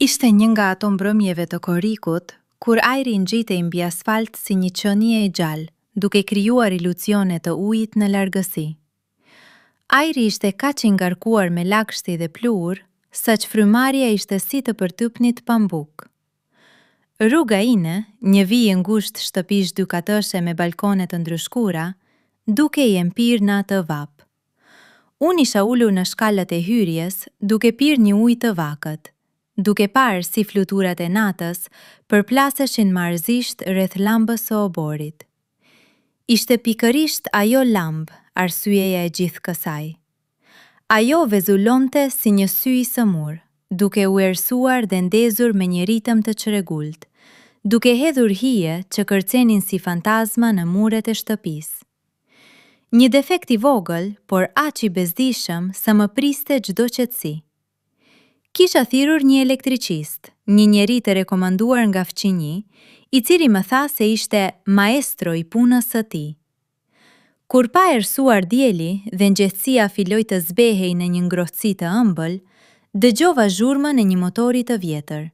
Ishte një nga ato mbrëmjeve të korrikut, kur ajri ngjitej mbi asfalt si një qenie e gjallë, duke krijuar iluzione të ujit në largësi. Ajri ishte kaq i ngarkuar me lagështi dhe pluhur, saq frymarrja ishte si të përtypnit pambuk. Rruga ine, një vijë ngushtë shtëpish dykatëshe me balkone të ndryshkura, duke i empir në atë vap. Unë isha ulur në shkallët e hyrjes, duke pirë një ujë të vakët, duke parë si fluturat e natës përplaseshin marrëzisht rreth lambës së oborit. Ishte pikërisht ajo lambë, arsyeja e gjithë kësaj. Ajo vezulonte si një sy i sëmur, duke u erësuar dhe ndezur me një ritëm të çrregullt, duke hedhur hije që kërcenin si fantazma në muret e shtëpisë. Një defekt i vogël, por aq i bezdishëm sa më priste çdo qetësi. Kisha thirrur një elektricist, një njeri të rekomanduar nga fqinji, i cili më tha se ishte maestro i punës së tij. Kur pa erësuar dieli dhe ngjestësia filloi të zbehej në një ngrohtësi të ëmbël, dëgjova zhurmën e një motori të vjetër.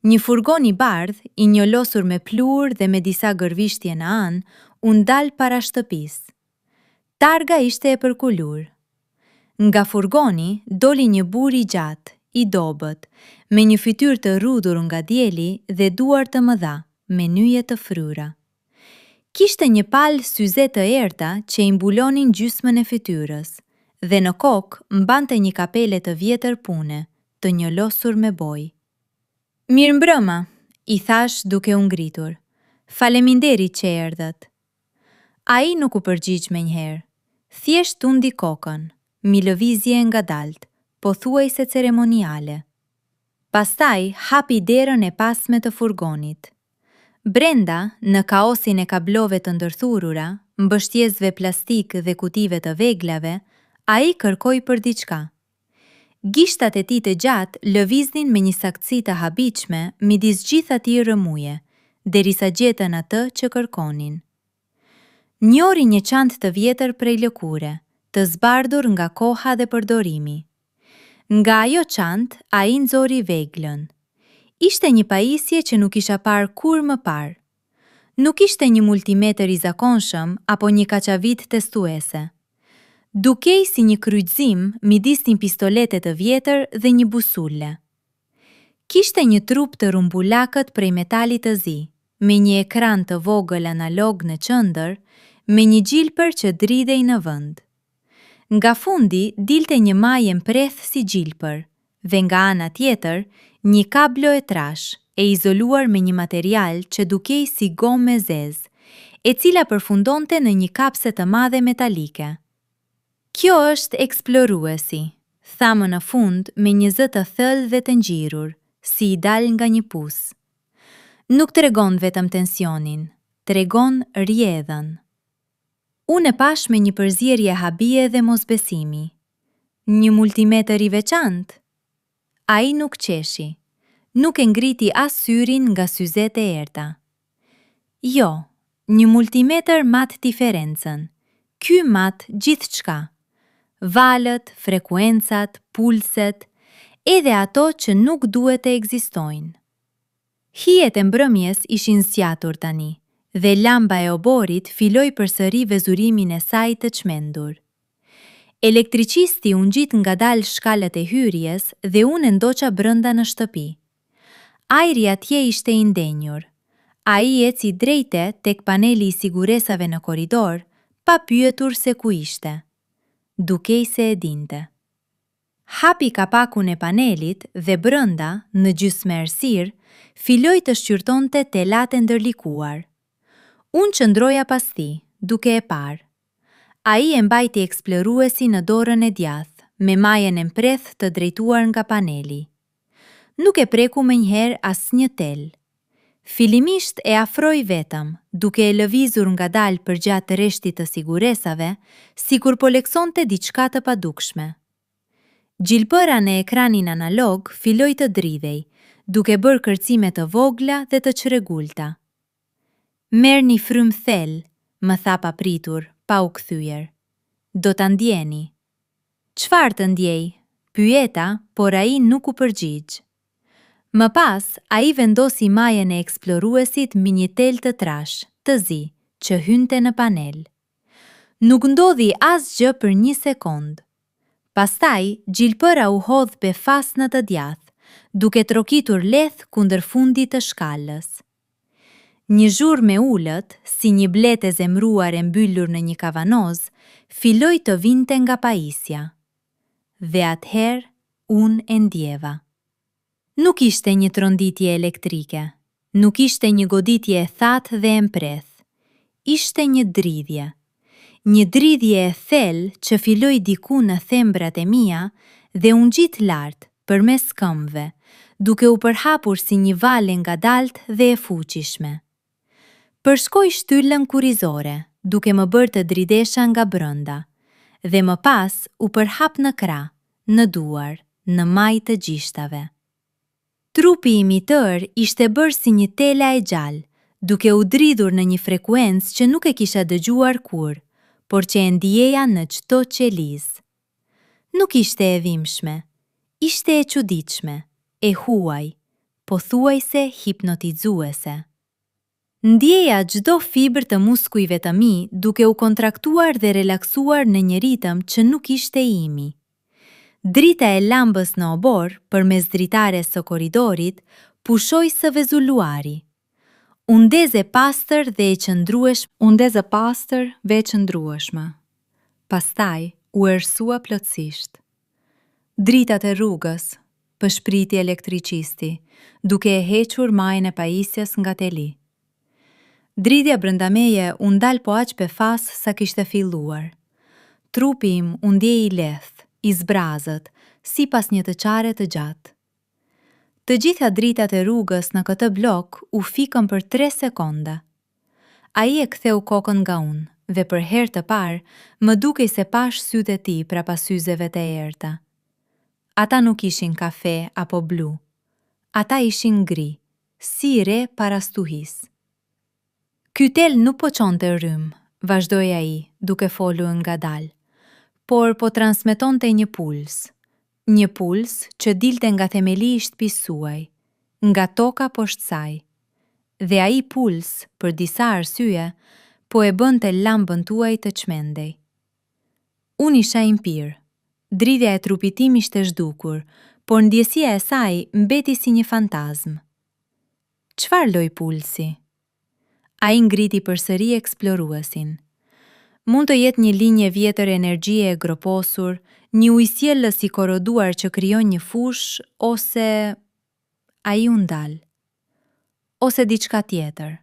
Një furgon i bardhë, i njolosur me pluhur dhe me disa gërvishtje në anë, u ndal para shtëpisë. Targa ishte e përkulur. Nga furgoni doli një burr i gjatë, i dobët, me një fytyrë të rrudhur nga dieli dhe duar të mëdha, me nyje të fryra. Kishte një palë syze të errta që i mbulonin gjysmën e fytyrës, dhe në kokë mbante një kapele të vjetër pune, të njolosur me bojë. "Mirëmbrëma", i thash duke u ngritur. "Faleminderit që erdhët." Ai nuk u përgjigj menjëherë. Thjesht tundi kokën, mi lëvizje ngadalt, pothuajse ceremoniale. Pastaj hapi derën e pasme të furgonit. Brenda, në kaosin e kablove të ndërthurura, mbështjesve plastik dhe kutive të veglave, ai kërkoi për diçka. Gishtat e tij të gjatë lëviznin me një saktësi të habitshme midis gjithë atij rrëmuje, derisa gjetën atë që kërkonin. Njori një çantë të vjetër prej lëkure, të zbardhur nga koha dhe përdorimi. Nga ajo çantë, ai nxori veglën. Ishte një pajisje që nuk isha parë kur më parë. Nuk ishte një multimeter i zakonshëm apo një kaçavit testuese. Dukej si një kryqëzim midis një pistolete të vjetër dhe një busulle. Kishte një trup të rumbulakët prej metalit të zi, me një ekran të vogël analog në qendër, me një gjilpër që dridhej në vend. Nga fundi dilte një majë mpreth si gjilpër, dhe nga ana tjetër një kablo e trash, e izoluar me një material që dukej si gomë e zezë, e cila përfundonte në një kapse të madhe metalike. "Kjo është eksploruesi", thamë në fund me një zë të thellë dhe të ngjirur, si i dal nga një pus. Nuk tregon vetëm tensionin, tregon rrjedhën. Unë e pash me një përzierje habie dhe mosbesimi. "Një multimeter i veçantë?" Ai nuk qeshi. Nuk e ngriti as syrin nga syzet e errta. "Jo, një multimeter mat diferencën. Ky mat gjithçka. Valët, frekuencat, pulset, edhe ato që nuk duhet të ekzistojnë." Hijet e mbrëmjes ishin zgjatur tani, dhe lamba e oborit filloi përsëri vezurimin e saj të çmendur. Elektricisti u ngjit ngadalë shkallët e hyrjes dhe unë ndoqa brenda në shtëpi. Ajri atje ishte i ndenjur. Ai eci drejte tek paneli i siguresave në korridor, pa pyetur se ku ishte. Dukej se e dinte. Hapi kapakun e panelit dhe brenda, në gjysmë errësirë, filloi të shqyrtonte telat e ndërlikuar. Unë qëndroja pas tij, duke e parë. Ai e mbajti eksploruesi në dorën e djathtë, me majën e mpreth të drejtuar nga paneli. Nuk e preku menjëherë asnjë tel. Fillimisht e afroi vetëm, duke e lëvizur ngadalë përgjatë rreshtit të siguresave, sikur po leksonte diçka të padukshme. Gjilpëra në ekranin analog filloi të dridhej, duke bërë kërcime të vogla dhe të çrregullta. "Merr një frymë thellë", më tha papritur, pa u kthyer. "Do ta ndjeni." Çfarë të ndjej? Pyeta, por ai nuk u përgjigj. Më pas, ai vendosi majën e eksploruesit mbi një tel të trash, të zi, që hynte në panel. Nuk ndodhi asgjë për 1 sekond. Pastaj, gjilpëra u hodh pe fasnë të djathtë, duke trokitur lehtë kundër fundit të shkallës. Një zhurmë me ullët, si një bletë e zemruar e mbyllur në një kavanoz, filloi të vinte nga pajisja. Dhe atëherë, unë e ndjeva. Nuk ishte një tronditje elektrike, nuk ishte një goditje e thatë dhe e mpreth. Ishte një dridhje. Një dridhje e thellë që filloi diku në thembrat e mia dhe u ngjit lart përmes këmbëve, duke u përhapur si një vale ngadaltë dhe e fuqishme. Përshkoi shtyllën kurrizore, duke më bërë të dridesha nga brenda, dhe më pas u përhap në krah, në duar, në majë të gishtave. Trupi im i tërë ishte bërë si një tela e gjallë, duke u dridhur në një frekuencë që nuk e kisha dëgjuar kur, por që e ndjeja në çdo qelizë. Nuk ishte e dhimbshme, ishte e çuditshme, e huaj, pothuajse hipnotizuese. Ndjeja çdo fibër të muskujve të mi duke u kontraktuar dhe relaksuar në një ritëm që nuk ishte imi. Drita e lambës në obor, përmes dritares së korridorit, pushoi së vezulluari. Undeze pastër dhe e qëndrueshme. Pastaj u erësua plotësisht. Dritat e rrugës, pëshpriti elektricisti, duke e hequr majën e pajisjes nga teli. Dridhja brenda meje u ndal po aq pe fas sa kishte filluar. Trupi im u ndjej i lehtë, i zbrazët, sipas një të çare të gjatë. Të gjitha dritat e rrugës në këtë blok u fikën për 3 sekonda. Ai e ktheu kokën nga unë, dhe për herë të parë më dukej se pash sytë e tij prapas syzeve të errta. Ata nuk ishin kafe apo blu. Ata ishin gri, si re para stuhisë. Ky tel nuk po çonte rrym, vazhdoi ai, duke folur ngadalë, por po transmetonte një puls që dilte nga themeli i shtëpisë suaj, nga toka poshtë saj. Dhe ai puls, për disa arsye, po e bënte lambën tuaj të çmendej. Unë isha impir. Dridhja e trupit tim ishte zhdukur, por ndjesia e saj mbeti si një fantazm. Çfarë lloj pulsi? Ai ngriti përsëri eksploruesin. Mund të jetë një linje vjetër energjie e groposur, një ujësiellës i korroduar që krijon një fushë, ose ai u ndal. Ose diçka tjetër.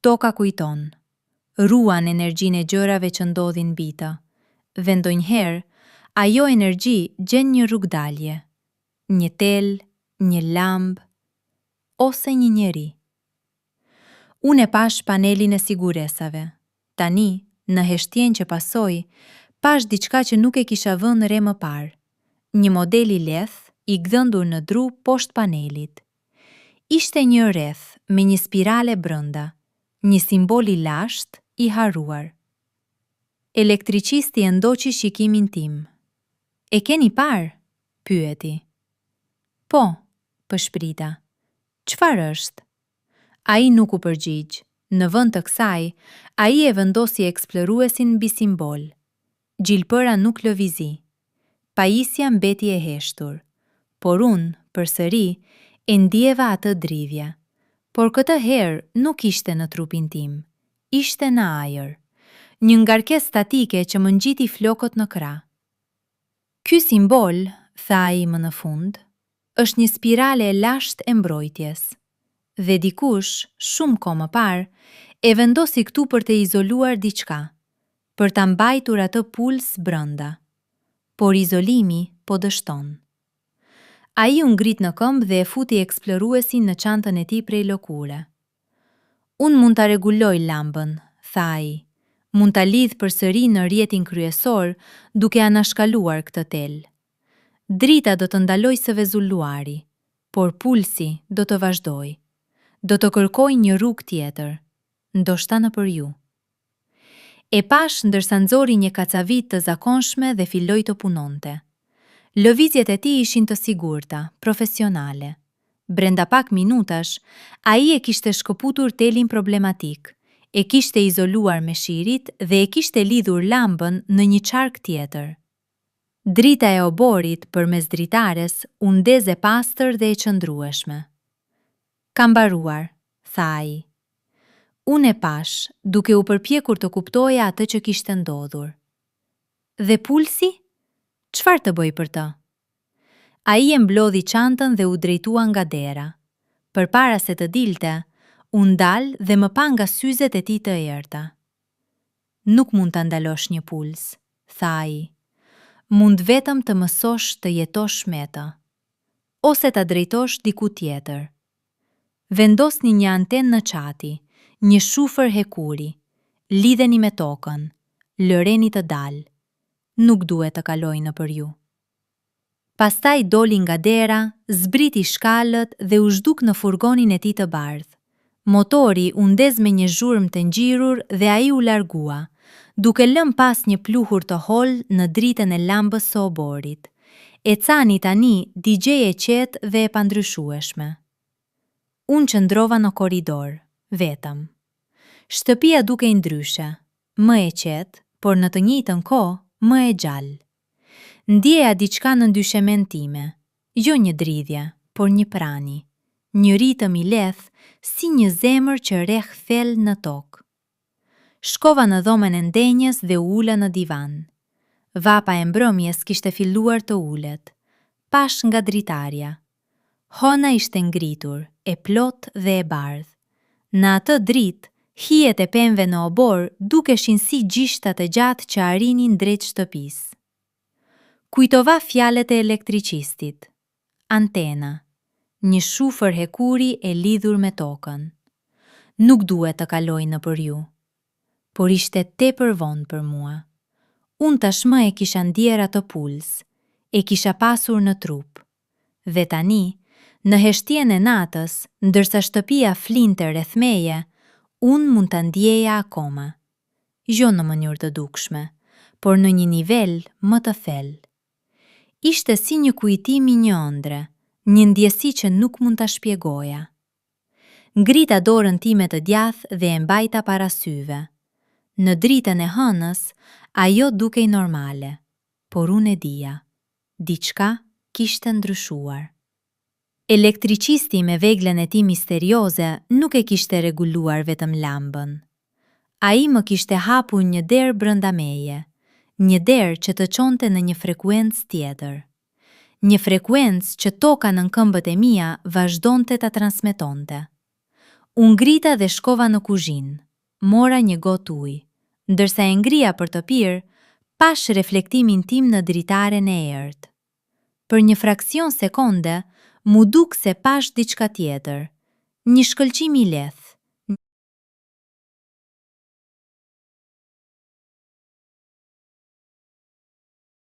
Toka kujton. Ruan energjinë e gjërave që ndodhin mbi të. Dhe ndonjëherë, ajo energji gjen një rrugdalje. Një tel, një lamb, ose një njeri. Unë e pash panelin e siguresave. Tani, në heshtjen që pasoi, pash diçka që nuk e kisha vënë re më parë. Një model i lehtë, i gdhëndur në dru poshtë panelit. Ishte një rreth me një spirale brenda, një simbol i lashtë, i harruar. Elektricisti e ndoqi shikimin tim. E keni parë? Pyeti. Po, përshprita. Çfarë është? Ai nuk u përgjigj. Në vend të kësaj, ai e vendosi eksploruesin mbi simbol. Gjilpëra nuk lëvizi. Pajisja mbeti e heshtur. Por unë, përsëri, e ndjeva atë dridhje. Por këtë herë nuk ishte në trupin tim. Ishte në ajër. Një ngarkesë statike që më ngjiti flokët në krah. Ky simbol, tha ai më në fund, është një spirale e lashtë e mbrojtjes. Dhe dikush, shumë kohë më parë, e vendosi këtu për të izoluar diçka, për ta mbajtur atë puls brenda. Por izolimi po dështon. Ai u ngrit në këmbë dhe e futi eksploruesin në çantën e tij prej lëkure. Unë mund ta rregulloj lambën, tha ai. Mund ta lidh përsëri në rrjetin kryesor duke anashkaluar këtë tel. Drita do të ndaloj së vezulluari, por pulsi do të vazhdoj. Do të kërkoj një rrugë tjetër, ndoshta nëpër ju. E pash ndërsa nxori një kacavit të zakonshme dhe filloi të punonte. Lëvizjet e tij ishin të sigurta, profesionale. Brenda pak minutash, ai e kishte shkëputur telin problematik, e kishte izoluar me shirit dhe e kishte lidhur lambën në një qark tjetër. Drita e oborit përmes dritares u ndez e pastër dhe e qëndrueshme. "Ka mbaruar," tha ai. Unë e pash, duke u përpjekur të kuptoja atë që kishte ndodhur. "Dhe pulsi? Çfarë të bëj për të?" Ai e mblodhi çantën dhe u drejtua nga dera. Përpara se të dilte, u ndal dhe më pa nga syzet e tij të errta. "Nuk mund ta ndalosh një puls," tha ai. "Mund vetëm të mësosh të jetosh me të, ose ta drejtosh diku tjetër. Vendosni një antenë në çati, një shufër hekuri, lidheni me tokën, lëreni të dalë. Nuk duhet të kalojë nëpër ju." Pastaj doli nga dera, zbriti shkallët dhe u zhduk në furgonin e tij të bardhë. Motori u ndez me një zhurmë të ngjirur dhe ai u largua, duke lënë pas një pluhur të hollë në dritën e lambës së oborit. E cani tani digjej e qetë dhe e pandryshueshme. Unë qëndrova në korridor, vetëm. Shtëpia dukej ndryshe, më e qetë, por në të njëjtën kohë më e gjallë. Ndjeja diçka në ndyshemen time, jo një dridhje, por një prani, një ritëm i lehtë si një zemër që rreh thellë në tokë. Shkova në dhomën e ndenjes dhe u ula në divan. Vapa e mbrëmjes kishte filluar të ulet. Pash nga dritarja. Hona ishte ngritur, e plot dhe e bardhë. Në atë dritë, hijet e pemëve në obor dukeshin si gjishtat e gjatë që arinin drejt shtëpisë. Kujtova fjalët e elektricistit. Antena. Një shufër hekuri e lidhur me tokën. Nuk duhet të kaloj nëpër ju. Por ishte tepër vonë për mua. Unë tashmë e kisha ndjer atë puls, e kisha pasur në trup. Dhe tani, në heshtjen e natës, ndërsa shtëpia flinte rreth meje, unë mund ta ndjeja akoma. Jo në mënyrë të dukshme, por në një nivel më të thellë. Ishte si një kujtim i një ëndre, një ndjesi që nuk mund ta shpjegoja. Ngrita dorën time të djathtë dhe e mbajta para syve. Në dritën e hënës, ajo dukej normale, por unë e dija. Diçka kishte ndryshuar. Elektricisti me veglën e tij misterioze nuk e kishte reguluar vetëm lambën. Ai më kishte hapur një derë brenda meje, një derë që të çonte në një frekuencë tjetër. Një frekuencë që toka nën këmbët e mia vazhdonte ta transmetonte. U ngrita dhe shkova në kuzhinë. Mora një gotë ujë. Ndërsa e ngrija për të pirë, pash reflektimin tim në dritaren e errët. Për një fraksion sekonde, mu duk se pash diçka tjetër, një shkëlqim i lehtë,